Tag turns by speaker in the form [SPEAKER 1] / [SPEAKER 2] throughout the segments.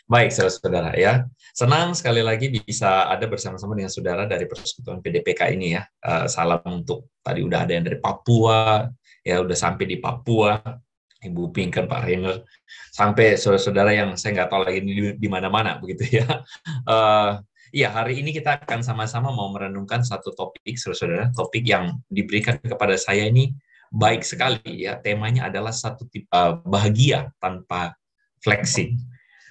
[SPEAKER 1] Baik, saudara-saudara ya. Senang sekali lagi bisa ada bersama-sama dengan saudara dari Persekutuan PDPK ini ya. Salam untuk tadi udah ada yang dari Papua, ya udah sampai di Papua, Ibu Pinkan, Pak Renger, sampai saudara-saudara yang saya nggak tahu lagi di mana-mana begitu ya. Eh, Iya, hari ini kita akan sama-sama mau merenungkan satu topik, saudara-saudara. Topik yang diberikan kepada saya ini baik sekali ya. Temanya adalah satu bahagia tanpa flexing.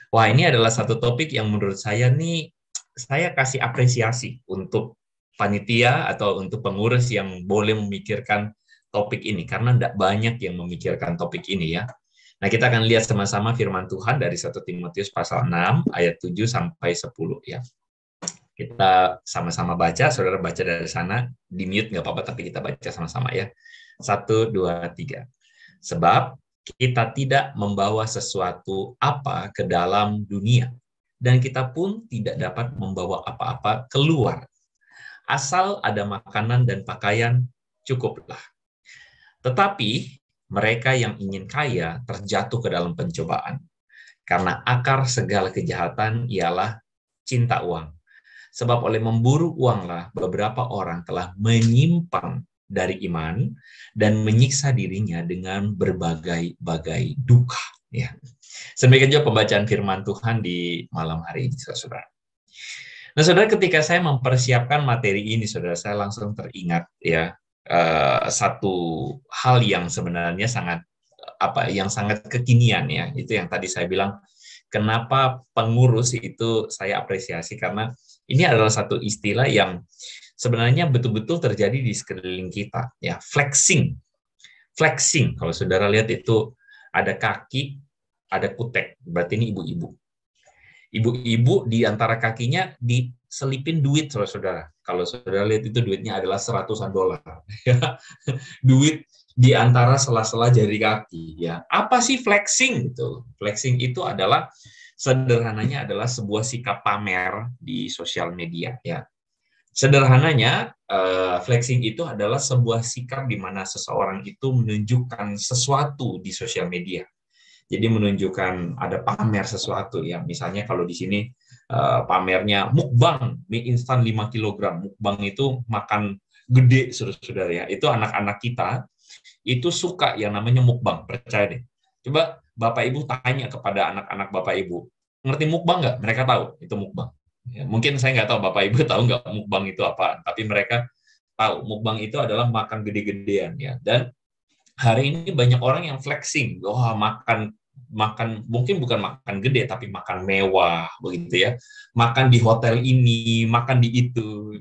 [SPEAKER 1] Wah, ini adalah satu topik yang menurut saya nih, saya kasih apresiasi untuk panitia atau untuk pengurus yang boleh memikirkan topik ini, karena tidak banyak yang memikirkan topik ini ya. Nah, kita akan lihat sama-sama firman Tuhan dari 1 Timotius pasal 6, ayat 7 sampai 10 ya. Kita sama-sama baca, saudara baca dari sana, di mute nggak apa-apa, tapi kita baca sama-sama ya. 1, 2, 3. Sebab kita tidak membawa sesuatu apa ke dalam dunia, dan kita pun tidak dapat membawa apa-apa keluar. Asal ada makanan dan pakaian, cukuplah. Tetapi mereka yang ingin kaya terjatuh ke dalam pencobaan, karena akar segala kejahatan ialah cinta uang. Sebab oleh memburu uanglah beberapa orang telah menyimpang dari iman dan menyiksa dirinya dengan berbagai-bagai duka. Ya. Demikian juga pembacaan firman Tuhan di malam hari ini, saudara. Nah, saudara, ketika saya mempersiapkan materi ini, saudara, saya langsung teringat ya satu hal yang sebenarnya sangat kekinian ya. Itu yang tadi saya bilang, kenapa pengurus itu saya apresiasi, karena ini adalah satu istilah yang sebenarnya betul-betul terjadi di sekeliling kita ya. Flexing kalau saudara lihat itu ada kaki, ada kutek, berarti ini ibu-ibu di antara kakinya diselipin duit, saudara. Kalau saudara lihat itu duitnya adalah seratusan dolar ya. Duit di antara sela-sela jari kaki ya. Apa sih flexing itu? Flexing itu adalah sederhananya adalah sebuah sikap pamer di sosial media ya. Sederhananya, flexing itu adalah sebuah sikap di mana seseorang itu menunjukkan sesuatu di sosial media. Jadi menunjukkan ada pamer sesuatu ya. Misalnya kalau di sini pamernya mukbang mie instan 5 kg. Mukbang itu makan gede, saudara ya. Itu anak-anak kita itu suka yang namanya mukbang, percaya deh. Coba Bapak Ibu tanya kepada anak-anak Bapak Ibu, ngerti mukbang nggak? Mereka tahu itu mukbang. Ya, mungkin saya nggak tahu Bapak Ibu tahu nggak mukbang itu apa, tapi mereka tahu mukbang itu adalah makan gede-gedean ya. Dan hari ini banyak orang yang flexing, wah makan mungkin bukan makan gede tapi makan mewah begitu ya, makan di hotel ini, makan di itu.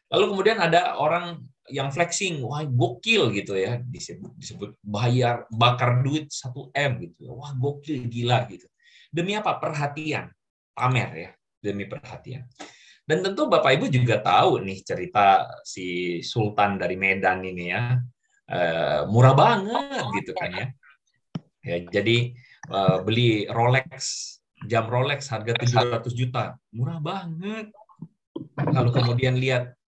[SPEAKER 1] Lalu kemudian ada orang yang flexing, wah gokil gitu ya, disebut bayar bakar duit 1 M gitu, wah gokil gila gitu. Demi apa? Perhatian, pamer ya, demi perhatian. Dan tentu Bapak Ibu juga tahu nih cerita si Sultan dari Medan ini ya, murah banget gitu kan ya. Ya jadi beli jam Rolex harga 700 juta, murah banget. Lalu kemudian lihat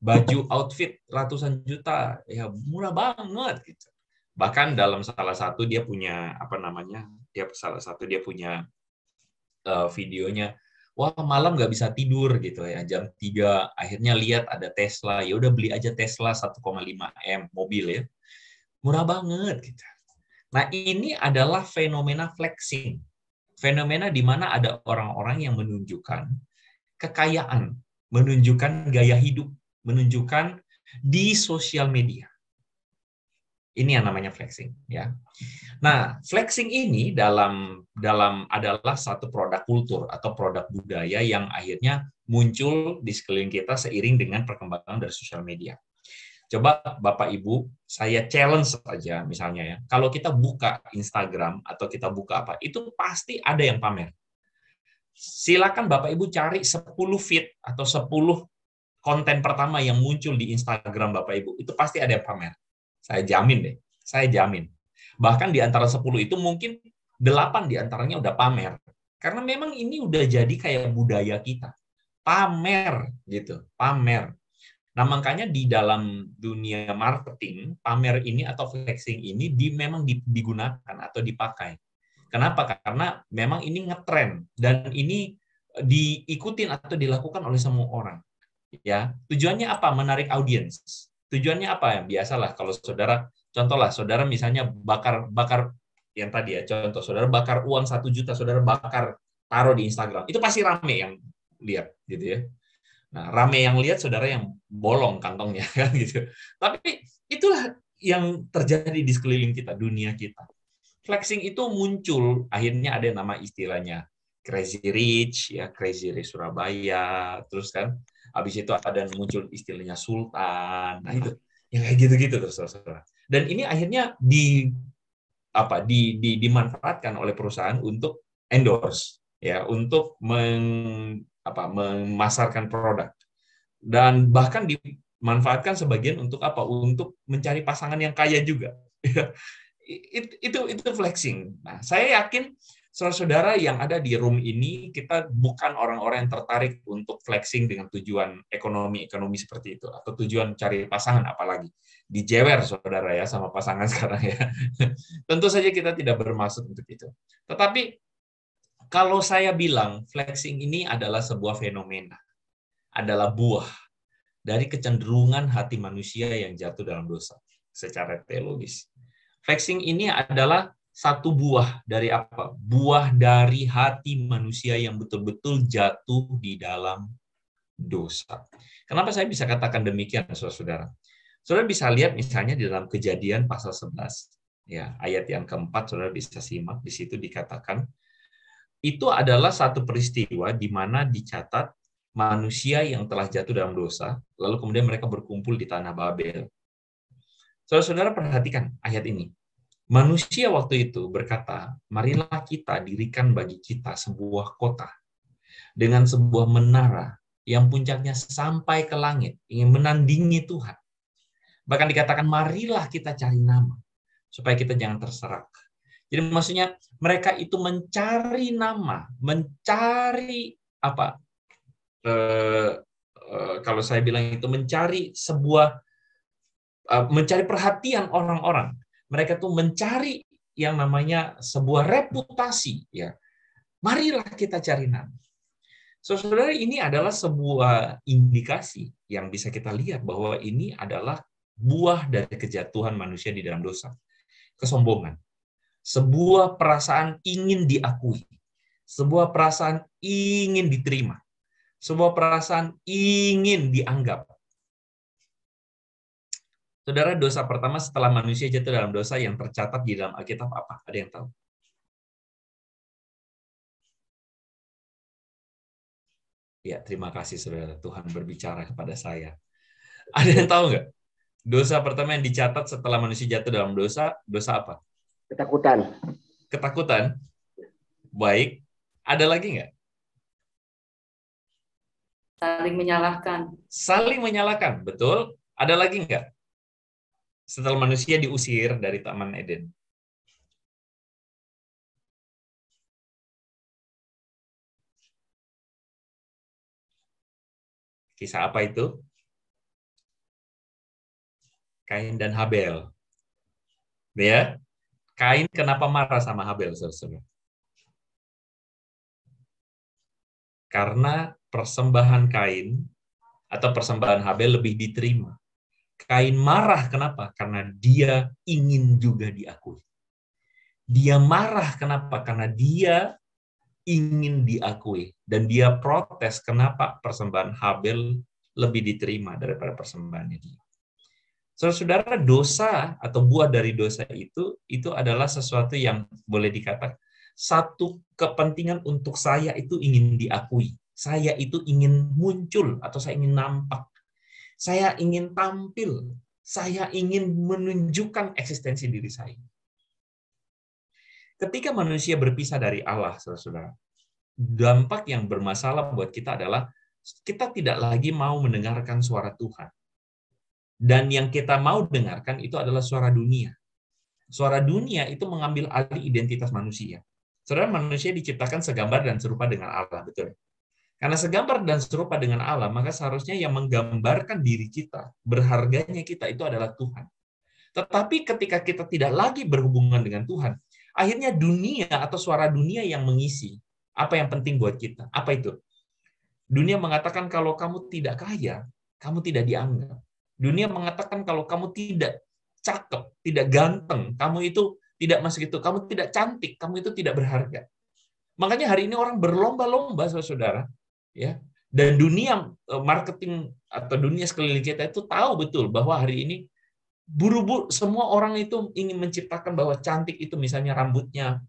[SPEAKER 1] baju outfit ratusan juta, ya murah banget gitu. Bahkan dalam salah satu dia punya dia punya videonya, wah malam nggak bisa tidur gitu ya, jam 3 akhirnya lihat ada Tesla, ya udah beli aja Tesla 1,5 M mobil ya, murah banget gitu. Nah, ini adalah fenomena flexing. Fenomena di mana ada orang-orang yang menunjukkan kekayaan, menunjukkan gaya hidup, menunjukkan di sosial media. Ini yang namanya flexing ya. Nah, flexing ini dalam adalah satu produk kultur atau produk budaya yang akhirnya muncul di sekeliling kita seiring dengan perkembangan dari sosial media. Coba Bapak Ibu, saya challenge saja misalnya ya. Kalau kita buka Instagram atau kita buka apa, itu pasti ada yang pamer. Silakan Bapak Ibu cari 10 feed atau 10 konten pertama yang muncul di Instagram Bapak Ibu, itu pasti ada yang pamer. Saya jamin deh, saya jamin. Bahkan di antara 10 itu mungkin 8 di antaranya udah pamer. Karena memang ini udah jadi kayak budaya kita. Pamer gitu, pamer. Nah, makanya di dalam dunia marketing, pamer ini atau flexing ini memang digunakan atau dipakai. Kenapa? Karena memang ini ngetren dan ini diikutin atau dilakukan oleh semua orang. Ya, tujuannya apa? Menarik audiens. Tujuannya apa? Biasalah kalau saudara, contohlah saudara misalnya bakar yang tadi ya, contoh saudara bakar uang 1 juta, saudara bakar taruh di Instagram, itu pasti rame yang lihat, gitu ya. Nah, rame yang lihat saudara yang bolong kantongnya kan gitu. Tapi itulah yang terjadi di sekeliling kita, dunia kita. Flexing itu muncul, akhirnya ada nama istilahnya Crazy Rich, ya Crazy Rich Surabaya, terus kan, habis itu ada muncul istilahnya Sultan, nah itu, yang kayak gitu-gitu terus, saudara. Dan ini akhirnya dimanfaatkan oleh perusahaan untuk endorse, ya, untuk memasarkan produk, dan bahkan dimanfaatkan sebagian untuk apa? Untuk mencari pasangan yang kaya juga. Itu flexing. Nah, saya yakin saudara-saudara yang ada di room ini, kita bukan orang-orang yang tertarik untuk flexing dengan tujuan ekonomi seperti itu, atau tujuan cari pasangan, apalagi dijewer saudara ya sama pasangan sekarang ya. Tentu saja kita tidak bermaksud untuk itu. Tetapi kalau saya bilang flexing ini adalah sebuah fenomena, adalah buah dari kecenderungan hati manusia yang jatuh dalam dosa secara teologis. Flexing ini adalah satu buah dari apa? Buah dari hati manusia yang betul-betul jatuh di dalam dosa. Kenapa saya bisa katakan demikian, saudara-saudara? Saudara bisa lihat misalnya di dalam Kejadian pasal 11, ya, ayat yang keempat, saudara bisa simak, di situ dikatakan, itu adalah satu peristiwa di mana dicatat manusia yang telah jatuh dalam dosa, lalu kemudian mereka berkumpul di tanah Babel. Saudara-saudara perhatikan ayat ini. Manusia waktu itu berkata, marilah kita dirikan bagi kita sebuah kota dengan sebuah menara yang puncaknya sampai ke langit, ingin menandingi Tuhan. Bahkan dikatakan, marilah kita cari nama, supaya kita jangan terserak. Jadi maksudnya mereka itu mencari nama, mencari apa? Kalau saya bilang itu mencari perhatian orang-orang. Mereka tuh mencari yang namanya sebuah reputasi, ya. Marilah kita cari nama. Saudara, ini adalah sebuah indikasi yang bisa kita lihat bahwa ini adalah buah dari kejatuhan manusia di dalam dosa. Kesombongan. Sebuah perasaan ingin diakui. Sebuah perasaan ingin diterima. Sebuah perasaan ingin dianggap. Saudara, dosa pertama setelah manusia jatuh dalam dosa yang tercatat di dalam Alkitab apa? Ada yang tahu? Ya, terima kasih saudara. Tuhan berbicara kepada saya. Ada yang tahu nggak? Dosa pertama yang dicatat setelah manusia jatuh dalam dosa apa?
[SPEAKER 2] Ketakutan.
[SPEAKER 1] Ketakutan? Baik. Ada lagi nggak?
[SPEAKER 3] Saling menyalahkan.
[SPEAKER 1] Saling menyalahkan, betul. Ada lagi nggak? Setelah manusia diusir dari Taman Eden. Kisah apa itu? Kain dan Habel. Ya. Kain kenapa marah sama Habel, saudara? Karena persembahan Kain atau persembahan Habel lebih diterima. Kain marah kenapa? Karena dia ingin juga diakui. Dia marah kenapa? Karena dia ingin diakui. Dan dia protes kenapa persembahan Habel lebih diterima daripada persembahannya dia. Saudara-saudara, dosa atau buah dari dosa itu adalah sesuatu yang boleh dikatakan satu kepentingan untuk saya itu ingin diakui. Saya itu ingin muncul atau saya ingin nampak. Saya ingin tampil. Saya ingin menunjukkan eksistensi diri saya. Ketika manusia berpisah dari Allah, saudara-saudara, dampak yang bermasalah buat kita adalah kita tidak lagi mau mendengarkan suara Tuhan. Dan yang kita mau dengarkan itu adalah suara dunia. Suara dunia itu mengambil alih identitas manusia. Saudara, manusia diciptakan segambar dan serupa dengan Allah, betul? Karena segambar dan serupa dengan Allah, maka seharusnya yang menggambarkan diri kita, berharganya kita, itu adalah Tuhan. Tetapi ketika kita tidak lagi berhubungan dengan Tuhan, Akhirnya dunia atau suara dunia yang mengisi apa yang penting buat kita. Apa itu? Dunia mengatakan kalau kamu tidak kaya, kamu tidak dianggap. Dunia mengatakan kalau kamu tidak cakep, tidak ganteng, kamu itu tidak masuk itu, kamu tidak cantik, kamu itu tidak berharga. Makanya hari ini orang berlomba-lomba, saudara, ya. Dan dunia marketing atau dunia sekeliling kita itu tahu betul bahwa hari ini buru-buru semua orang itu ingin menciptakan bahwa cantik itu misalnya rambutnya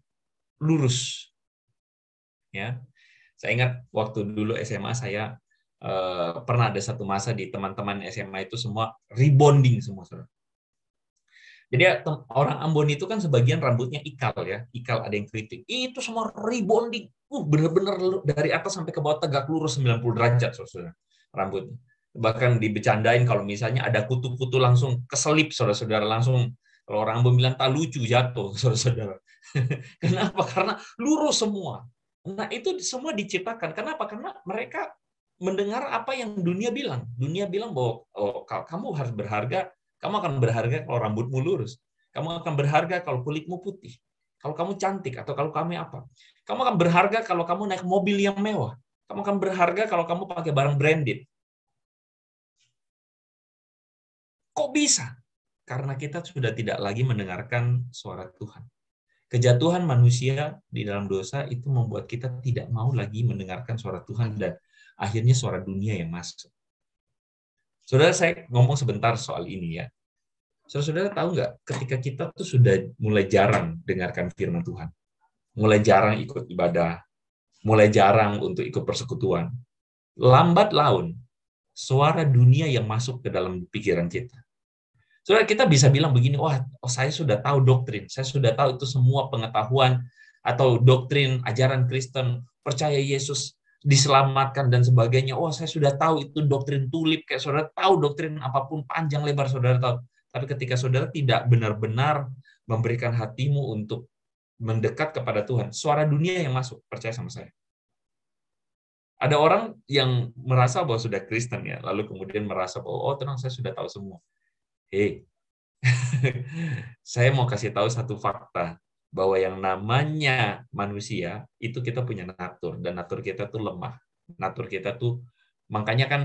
[SPEAKER 1] lurus. Ya. Saya ingat waktu dulu SMA saya pernah ada satu masa di teman-teman SMA itu semua rebonding semua, saudara. Jadi orang Ambon itu kan sebagian rambutnya ikal ya, ikal ada yang keriting. Itu semua rebonding, benar-benar dari atas sampai ke bawah tegak lurus 90 derajat, saudara, rambutnya. Bahkan dibecandain kalau misalnya ada kutu-kutu langsung keselip, saudara-saudara, langsung kalau orang Ambon bilang tak lucu jatuh, saudara-saudara. Kenapa? Karena lurus semua. Nah, itu semua diciptakan. Kenapa? Karena mereka mendengar apa yang dunia bilang. Dunia bilang bahwa kamu harus berharga. Kamu akan berharga kalau rambutmu lurus. Kamu akan berharga kalau kulitmu putih. Kalau kamu cantik atau kalau kamu apa. Kamu akan berharga kalau kamu naik mobil yang mewah. Kamu akan berharga kalau kamu pakai barang branded. Kok bisa? Karena kita sudah tidak lagi mendengarkan suara Tuhan. Kejatuhan manusia di dalam dosa itu membuat kita tidak mau lagi mendengarkan suara Tuhan dan akhirnya suara dunia yang masuk. Saudara, saya ngomong sebentar soal ini ya. Saudara tahu nggak, ketika kita tuh sudah mulai jarang dengarkan firman Tuhan, mulai jarang ikut ibadah, mulai jarang untuk ikut persekutuan, lambat laun, suara dunia yang masuk ke dalam pikiran kita. Saudara, kita bisa bilang begini, wah, saya sudah tahu doktrin, saya sudah tahu itu semua pengetahuan atau doktrin ajaran Kristen, percaya Yesus diselamatkan dan sebagainya. Oh, saya sudah tahu itu doktrin tulip, kayak saudara tahu doktrin apapun panjang lebar saudara tahu. Tapi ketika saudara tidak benar-benar memberikan hatimu untuk mendekat kepada Tuhan, suara dunia yang masuk, percaya sama saya. Ada orang yang merasa bahwa sudah Kristen ya, lalu kemudian merasa bahwa oh tenang saya sudah tahu semua. Hei, saya mau kasih tahu satu fakta. Bahwa yang namanya manusia itu kita punya natur dan natur kita tuh lemah. Natur kita tuh makanya kan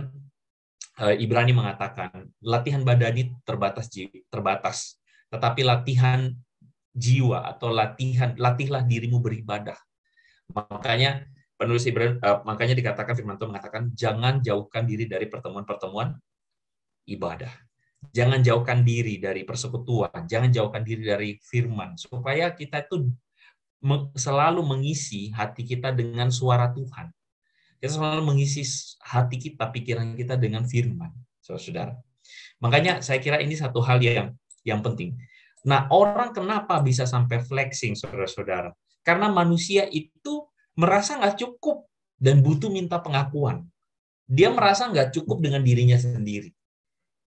[SPEAKER 1] Ibrani mengatakan latihan badani terbatas, tetapi latihan jiwa atau latihlah dirimu beribadah. Makanya penulis Ibrani makanya dikatakan firman Tuhan mengatakan jangan jauhkan diri dari pertemuan-pertemuan ibadah. Jangan jauhkan diri dari persekutuan, jangan jauhkan diri dari firman, supaya kita itu selalu mengisi hati kita dengan suara Tuhan. Kita selalu mengisi hati kita, pikiran kita dengan firman, saudara. Makanya saya kira ini satu hal yang penting. Nah, orang kenapa bisa sampai flexing, saudara-saudara? Karena manusia itu merasa nggak cukup dan butuh minta pengakuan. Dia merasa nggak cukup dengan dirinya sendiri.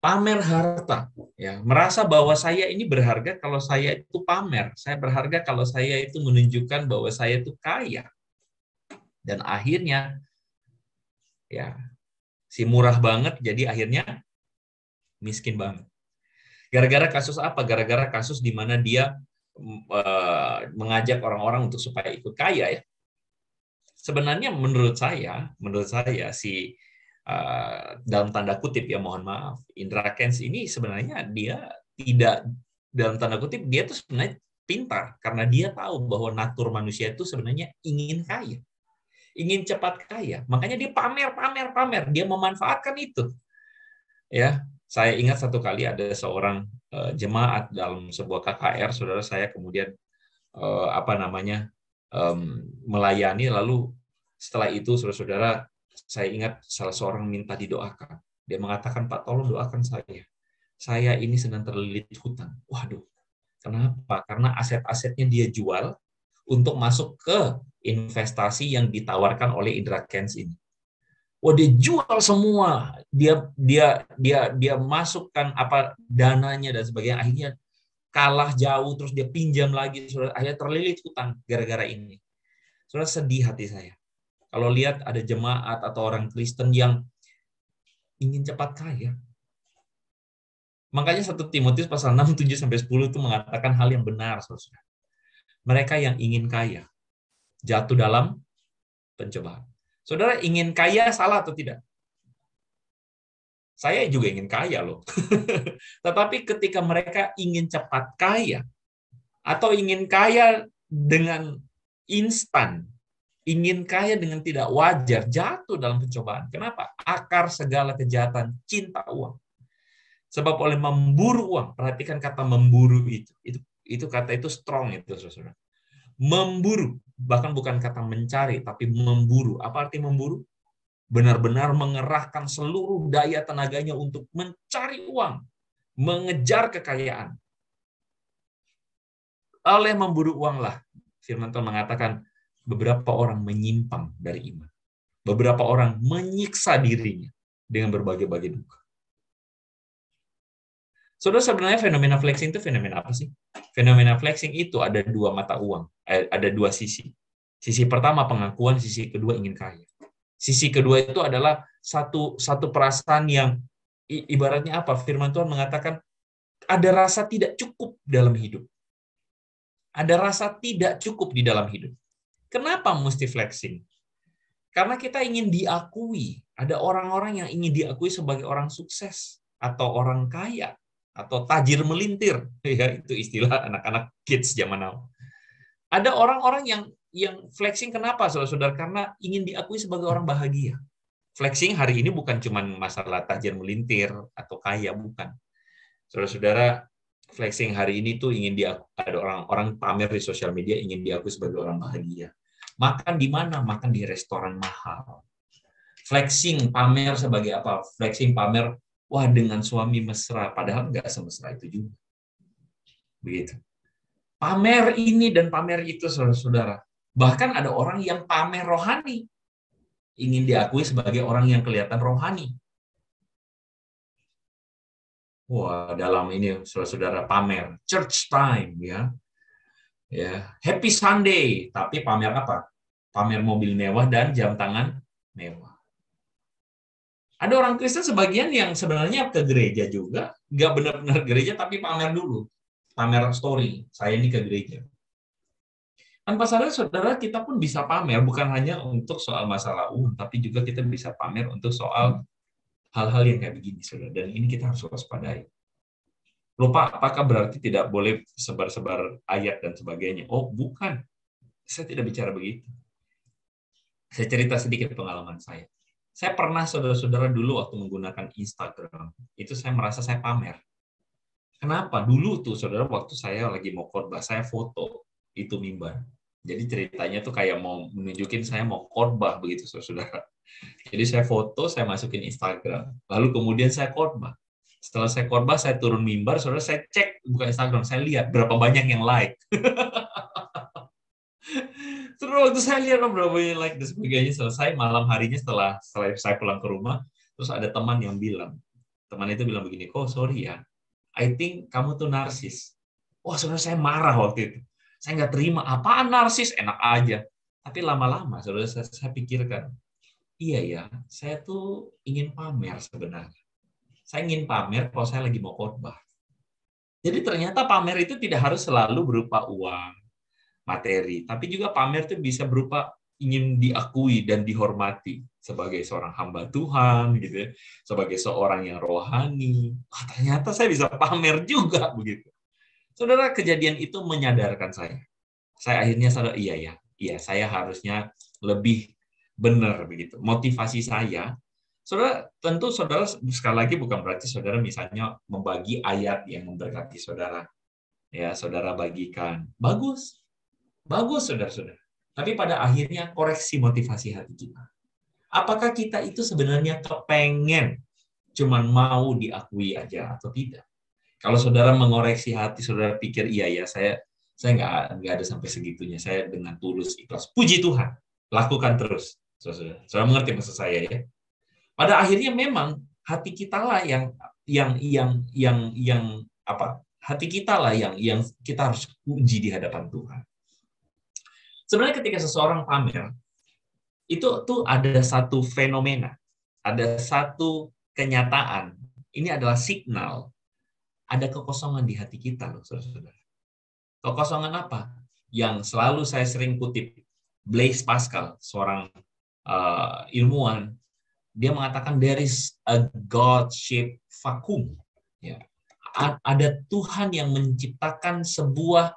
[SPEAKER 1] Pamer harta, ya, merasa bahwa saya ini berharga kalau saya itu pamer, saya berharga kalau saya itu menunjukkan bahwa saya itu kaya, dan akhirnya, ya, si murah banget, jadi akhirnya miskin banget. Gara-gara kasus apa? Gara-gara kasus di mana dia mengajak orang-orang untuk supaya ikut kaya, ya. Sebenarnya menurut saya si dalam tanda kutip ya mohon maaf, Indra Kents ini sebenarnya dia tidak dalam tanda kutip dia tuh sebenarnya pintar karena dia tahu bahwa natur manusia itu sebenarnya ingin kaya, ingin cepat kaya, makanya dia pamer, dia memanfaatkan itu. Ya, saya ingat satu kali ada seorang jemaat dalam sebuah KKR, saudara, saya kemudian melayani, lalu setelah itu saudara-saudara saya ingat salah seorang minta didoakan. Dia mengatakan, Pak, tolong doakan saya. Saya ini sedang terlilit hutang. Waduh, kenapa? Karena aset-asetnya dia jual untuk masuk ke investasi yang ditawarkan oleh Indra Kents ini. Wah, dia jual semua. Dia masukkan apa dananya dan sebagainya. Akhirnya kalah jauh, terus dia pinjam lagi. Akhirnya terlilit hutang gara-gara ini. Saudara, sedih hati saya. Kalau lihat ada jemaat atau orang Kristen yang ingin cepat kaya. Makanya 1 Timotius pasal 6, 7-10 itu mengatakan hal yang benar, saudara. Mereka yang ingin kaya jatuh dalam pencobaan. Saudara ingin kaya salah atau tidak? Saya juga ingin kaya loh. Tetapi ketika mereka ingin cepat kaya atau ingin kaya dengan instan, ingin kaya dengan tidak wajar, jatuh dalam pencobaan. Kenapa? Akar segala kejahatan cinta uang. Sebab oleh memburu uang, perhatikan kata memburu itu. Itu kata itu strong itu, Saudara. Memburu, bahkan bukan kata mencari, tapi memburu. Apa arti memburu? Benar-benar mengerahkan seluruh daya tenaganya untuk mencari uang, mengejar kekayaan. Oleh memburu uanglah, firman Tuhan mengatakan, beberapa orang menyimpang dari iman. Beberapa orang menyiksa dirinya dengan berbagai-bagai duka. Saudara, sebenarnya fenomena flexing itu fenomena apa sih? Fenomena flexing itu ada dua mata uang, ada dua sisi. Sisi pertama pengakuan, sisi kedua ingin kaya. Sisi kedua itu adalah satu perasaan yang ibaratnya apa? Firman Tuhan mengatakan ada rasa tidak cukup dalam hidup. Ada rasa tidak cukup di dalam hidup. Kenapa mesti flexing? Karena kita ingin diakui. Ada orang-orang yang ingin diakui sebagai orang sukses atau orang kaya atau tajir melintir. Ya, itu istilah anak-anak kids zaman now. Ada orang-orang yang flexing kenapa, saudara-saudara? Karena ingin diakui sebagai orang bahagia. Flexing hari ini bukan cuma masalah tajir melintir atau kaya, bukan. Saudara-saudara, flexing hari ini tuh ingin diakui, ada orang-orang pamer di sosial media ingin diakui sebagai orang bahagia. Makan di mana? Makan di restoran mahal. Flexing pamer sebagai apa? Flexing pamer, wah dengan suami mesra, padahal nggak semesra itu juga. Begitu. Pamer ini dan pamer itu, saudara-saudara. Bahkan ada orang yang pamer rohani. Ingin diakui sebagai orang yang kelihatan rohani. Wah, dalam ini, saudara-saudara, pamer. Church time, ya. Ya, Happy Sunday, tapi pamer apa? Pamer mobil mewah dan jam tangan mewah. Ada orang Kristen sebagian yang sebenarnya ke gereja juga, nggak benar-benar gereja, tapi pamer dulu. Pamer story, saya ini ke gereja. Tanpa sadar, saudara, kita pun bisa pamer, bukan hanya untuk soal masalah tapi juga kita bisa pamer untuk soal hal-hal yang kayak begini, saudara. Dan ini kita harus waspadai. Lupa, apakah berarti tidak boleh sebar-sebar ayat dan sebagainya? Oh, bukan. Saya tidak bicara begitu. Saya cerita sedikit pengalaman saya. Saya pernah, saudara-saudara, dulu waktu menggunakan Instagram, itu saya merasa saya pamer. Kenapa? Dulu tuh, saudara, waktu saya lagi mau khotbah, saya foto itu mimbar. Jadi ceritanya tuh kayak mau menunjukin saya mau khotbah begitu, saudara. Jadi saya foto, saya masukin Instagram. Lalu kemudian saya khotbah. Setelah saya khotbah, saya turun mimbar, saudara, saya cek buka Instagram, saya lihat berapa banyak yang like. Terus waktu saya lihat berapa banyak like dan sebagainya, selesai malam harinya setelah saya pulang ke rumah, terus ada teman yang bilang, teman itu bilang begini, oh sorry ya, I think kamu tuh narsis. Wah, saudara, saya marah waktu itu. Saya nggak terima, apaan narsis, enak aja. Tapi lama-lama, saudara, saya pikirkan, iya ya, saya tuh ingin pamer sebenarnya. Saya ingin pamer kalau saya lagi mau khotbah. Jadi ternyata pamer itu tidak harus selalu berupa uang, materi, tapi juga pamer itu bisa berupa ingin diakui dan dihormati sebagai seorang hamba Tuhan, gitu ya, sebagai seorang yang rohani. Wah, ternyata saya bisa pamer juga begitu. Saudara, kejadian itu menyadarkan saya. Saya akhirnya sadar, iya, saya harusnya lebih benar begitu. Motivasi saya, saudara, tentu saudara sekali lagi bukan berarti saudara misalnya membagi ayat yang memberkati saudara. Ya, saudara bagikan. Bagus, saudara-saudara. Tapi pada akhirnya koreksi motivasi hati kita. Apakah kita itu sebenarnya kepengen cuman mau diakui aja atau tidak? Kalau saudara mengoreksi hati, saudara pikir, iya ya, saya nggak ada sampai segitunya. Saya dengan tulus ikhlas. Puji Tuhan, lakukan terus. Saudara mengerti maksud saya ya? Pada akhirnya memang hati kita lah yang apa? Hati kita lah yang kita harus uji di hadapan Tuhan. Sebenarnya ketika seseorang pamer, itu tuh ada satu fenomena, ada satu kenyataan. Ini adalah signal ada kekosongan di hati kita, loh, saudara-saudara. Kekosongan apa? yang selalu saya sering kutip, Blaise Pascal, seorang ilmuwan, dia mengatakan there is a God-shaped vacuum. Ya. Ada Tuhan yang menciptakan sebuah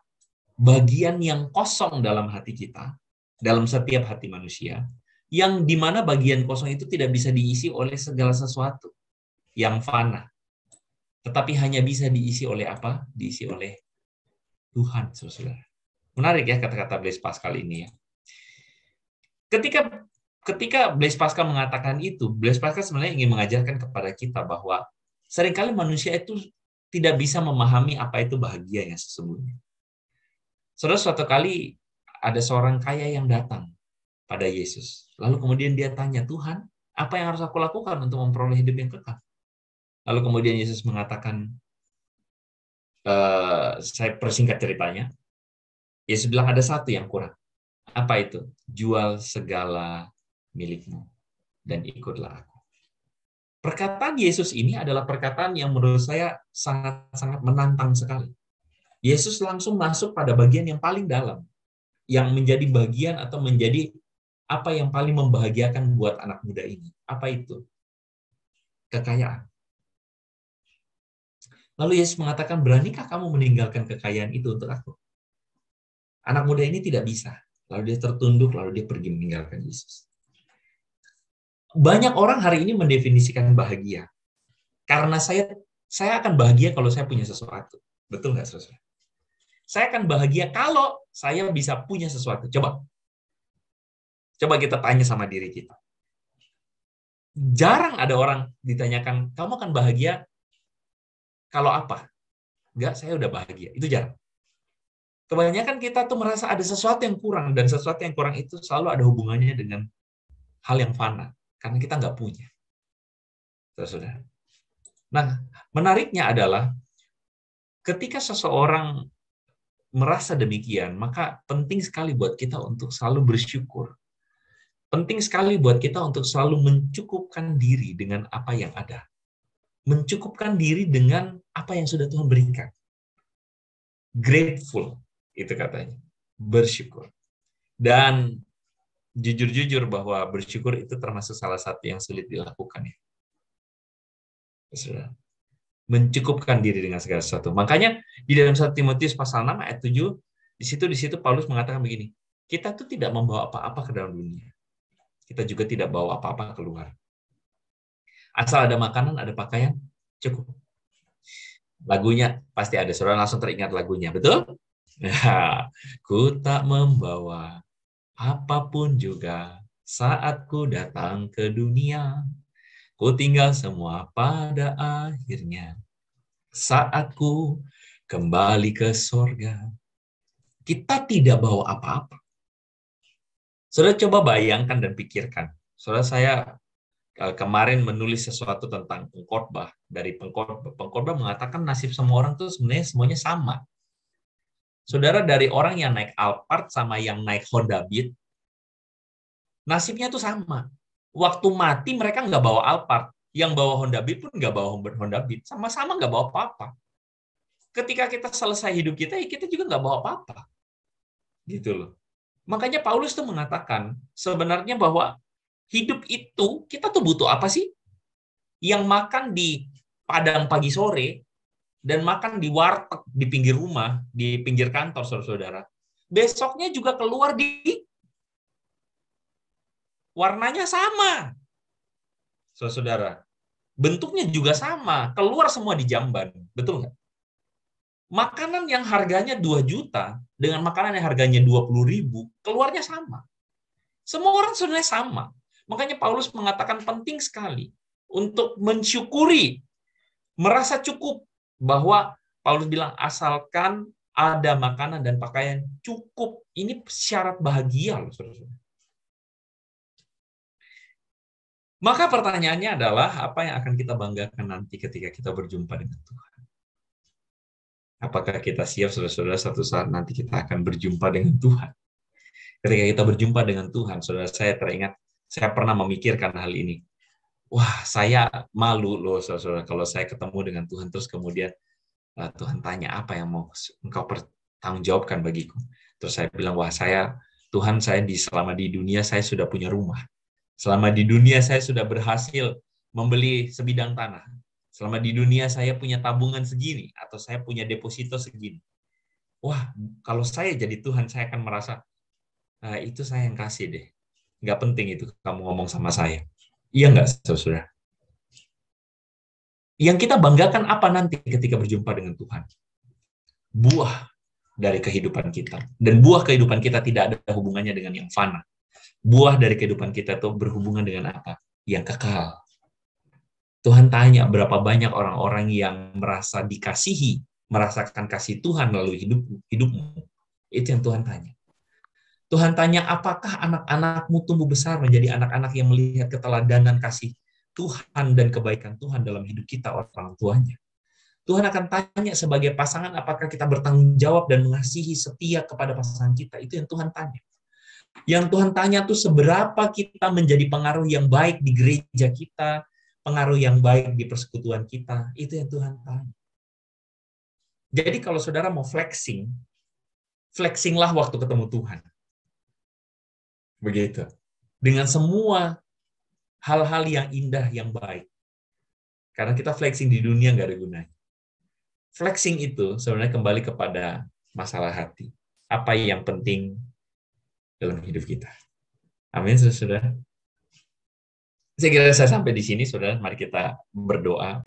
[SPEAKER 1] bagian yang kosong dalam hati kita, dalam setiap hati manusia, yang dimana bagian kosong itu tidak bisa diisi oleh segala sesuatu yang fana, tetapi hanya bisa diisi oleh apa? Diisi oleh Tuhan, saudara. Menarik ya kata-kata Blaise Pascal ini ya. Ketika Blaise Pascal mengatakan itu, Blaise Pascal sebenarnya ingin mengajarkan kepada kita bahwa seringkali manusia itu tidak bisa memahami apa itu bahagia yang sesungguhnya. Saudara, suatu kali ada seorang kaya yang datang pada Yesus. Lalu kemudian dia tanya, Tuhan, apa yang harus aku lakukan untuk memperoleh hidup yang kekal? Lalu kemudian Yesus mengatakan, saya persingkat ceritanya, Yesus bilang ada satu yang kurang. Apa itu? Jual segala milikmu dan ikutlah aku. Perkataan Yesus ini adalah perkataan yang menurut saya sangat-sangat menantang sekali. Yesus langsung masuk pada bagian yang paling dalam, yang menjadi bagian atau menjadi apa yang paling membahagiakan buat anak muda ini. Apa itu? Kekayaan. Lalu Yesus mengatakan, beranikah kamu meninggalkan kekayaan itu untuk aku? Anak muda ini tidak bisa. Lalu dia tertunduk, lalu dia pergi meninggalkan Yesus. Banyak orang hari ini mendefinisikan bahagia. Karena saya akan bahagia kalau saya punya sesuatu. Betul nggak, saudara? Saya akan bahagia kalau saya bisa punya sesuatu. Coba kita tanya sama diri kita. Jarang ada orang ditanyakan, kamu akan bahagia kalau apa? Enggak, saya udah bahagia. Itu jarang. Kebanyakan kita tuh merasa ada sesuatu yang kurang, dan sesuatu yang kurang itu selalu ada hubungannya dengan hal yang fana, karena kita nggak punya. Saudara. Nah, menariknya adalah ketika seseorang merasa demikian, maka penting sekali buat kita untuk selalu bersyukur. Penting sekali buat kita untuk selalu mencukupkan diri dengan apa yang ada. Mencukupkan diri dengan apa yang sudah Tuhan berikan. Grateful, itu katanya. Bersyukur. Dan jujur-jujur bahwa bersyukur itu termasuk salah satu yang sulit dilakukan. Ya. Mencukupkan diri dengan segala sesuatu. Makanya di dalam 1 Timotius pasal 6 ayat 7, di situ Paulus mengatakan begini, kita tuh tidak membawa apa-apa ke dalam dunia. Kita juga tidak bawa apa-apa keluar. Asal ada makanan, ada pakaian, cukup. Lagunya pasti ada, saudara langsung teringat lagunya, betul? Ya, ku tak membawa apapun juga saat ku datang ke dunia. Ku tinggal semua pada akhirnya. Saat ku kembali ke sorga. Kita tidak bawa apa-apa. Saudara coba bayangkan dan pikirkan. Saudara, saya kemarin menulis sesuatu tentang pengkhotbah. Dari pengkhotbah mengatakan nasib semua orang tuh sebenarnya semuanya sama. Saudara, dari orang yang naik Alphard sama yang naik Honda Beat, nasibnya tuh sama. Waktu mati mereka nggak bawa Alphard, yang bawa Honda Beat pun nggak bawa Honda Beat, sama-sama nggak bawa apa-apa. Ketika kita selesai hidup kita, kita juga nggak bawa apa-apa, gitu loh. Makanya Paulus tuh mengatakan sebenarnya bahwa hidup itu kita tuh butuh apa sih? Yang makan di Padang pagi sore dan makan di warteg di pinggir rumah, di pinggir kantor, saudara-saudara. Besoknya juga keluar di warnanya sama, saudara. Bentuknya juga sama, keluar semua di jamban, betul nggak? Makanan yang harganya 2 juta dengan makanan yang harganya 20.000, keluarnya sama. Semua orang sebenarnya sama. Makanya Paulus mengatakan penting sekali untuk mensyukuri, merasa cukup, bahwa Paulus bilang asalkan ada makanan dan pakaian cukup. Ini syarat bahagia loh, saudara. Maka pertanyaannya adalah, apa yang akan kita banggakan nanti ketika kita berjumpa dengan Tuhan? Apakah kita siap, saudara-saudara, satu saat nanti kita akan berjumpa dengan Tuhan? Ketika kita berjumpa dengan Tuhan, saudara, saya teringat, saya pernah memikirkan hal ini. Wah, saya malu loh, saudara, kalau saya ketemu dengan Tuhan, terus kemudian Tuhan tanya, apa yang mau engkau pertanggungjawabkan bagiku? Terus saya bilang, wah Tuhan selama di dunia saya sudah punya rumah. Selama di dunia saya sudah berhasil membeli sebidang tanah. Selama di dunia saya punya tabungan segini, atau saya punya deposito segini. Wah, kalau saya jadi Tuhan, saya akan merasa, itu saya yang kasih deh. Nggak penting itu kamu ngomong sama saya. Iya nggak, saudara? Yang kita banggakan apa nanti ketika berjumpa dengan Tuhan? Buah dari kehidupan kita. Dan buah kehidupan kita tidak ada hubungannya dengan yang fana. Buah dari kehidupan kita itu berhubungan dengan apa? Yang kekal. Tuhan tanya berapa banyak orang-orang yang merasa dikasihi, merasakan kasih Tuhan melalui hidupmu. Itu yang Tuhan tanya. Tuhan tanya, apakah anak-anakmu tumbuh besar menjadi anak-anak yang melihat keteladanan kasih Tuhan dan kebaikan Tuhan dalam hidup kita, orang tuanya. Tuhan akan tanya sebagai pasangan, apakah kita bertanggung jawab dan mengasihi setia kepada pasangan kita. Itu yang Tuhan tanya. Yang Tuhan tanya tuh seberapa kita menjadi pengaruh yang baik di gereja kita, pengaruh yang baik di persekutuan kita. Itu yang Tuhan tanya. Jadi kalau saudara mau flexinglah waktu ketemu Tuhan. Begitu. Dengan semua hal-hal yang indah, yang baik. Karena kita flexing di dunia nggak ada gunanya. Flexing itu sebenarnya kembali kepada masalah hati. Apa yang penting dalam hidup kita. Amin, saudara. Saya kira saya sampai di sini, saudara. Mari kita berdoa.